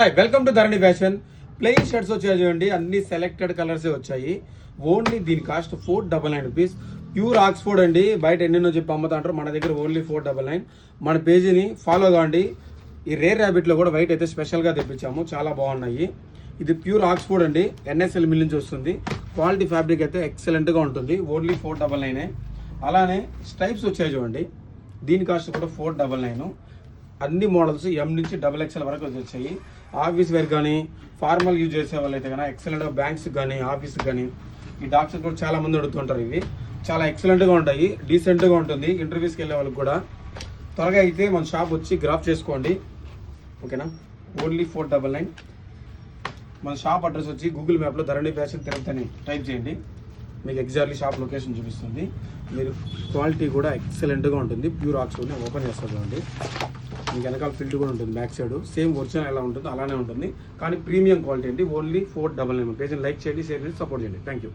Hi welcome to Dharani fashion. Plain shirts వచ్చాయి చూడండి, అన్ని సెలెక్టెడ్ కలర్స్ వచ్చాయి. ఓన్లీ దీని కాస్ట్ 499 రూపీస్. ప్యూర్ ఆక్స్ఫోర్డ్ అండి. బయట ఎన్నెన్నో చెప్పి అమ్ముతాంటారు, మన దగ్గర ఓన్లీ 499. మన పేజీని ఫాలో కావండి. ఈ రేర్ ర్యాబిట్లో కూడా వైట్ అయితే స్పెషల్గా తెప్పించాము, చాలా బాగున్నాయి. ఇది ప్యూర్ ఆక్స్ఫోర్డ్ అండి, ఎన్ఎస్ఎల్ మిల్ నుంచి వస్తుంది. క్వాలిటీ ఫ్యాబ్రిక్ అయితే ఎక్సలెంట్గా ఉంటుంది. ఓన్లీ 499. అలానే స్ట్రైప్స్ వచ్చాయి చూడండి, దీని కాస్ట్ కూడా 499. అన్ని మోడల్స్ ఎం నుంచి XXL వరకు వచ్చాయి. ఆఫీస్ వేర్ కానీ ఫార్మల్ యూజ్ చేసే వాళ్ళు అయితే కానీ ఎక్సలెంట్గా, బ్యాంక్స్కి కానీ ఆఫీస్కి కానీ ఈ డాక్టర్స్ కూడా చాలా మంది అడుగుతుంటారు. ఇవి చాలా ఎక్సలెంట్గా ఉంటాయి, డీసెంట్గా ఉంటుంది. ఇంటర్వ్యూస్కి వెళ్ళే వాళ్ళకి కూడా త్వరగా అయితే మన షాప్ వచ్చి గ్రాఫ్ చేసుకోండి, ఓకేనా. ఓన్లీ 499. మన షాప్ అడ్రస్ వచ్చి గూగుల్ మ్యాప్లో ధరణి ఫ్యాషన్ తిరుగుతని టైప్ చేయండి, మీకు ఎగ్జాక్ట్లీ షాప్ లొకేషన్ చూపిస్తుంది. మీరు క్వాలిటీ కూడా ఎక్సలెంట్గా ఉంటుంది. ప్యూర్ ఆక్స్ఫోర్డ్ని ఓపెన్ చేస్తుంది. మీకు వెనకాల ఫిల్ట్ కూడా ఉంటుంది, బ్యాక్ సైడ్ సేమ్ ఒరిజినల్ ఎలా ఉంటుందో అలానే ఉంటుంది, కానీ ప్రీమియం క్వాలిటీ అండి. ఓన్లీ 499. పేజీని లైక్ చేయండి, షేర్ చేయండి, సపోర్ట్ చేయండి. Thank you.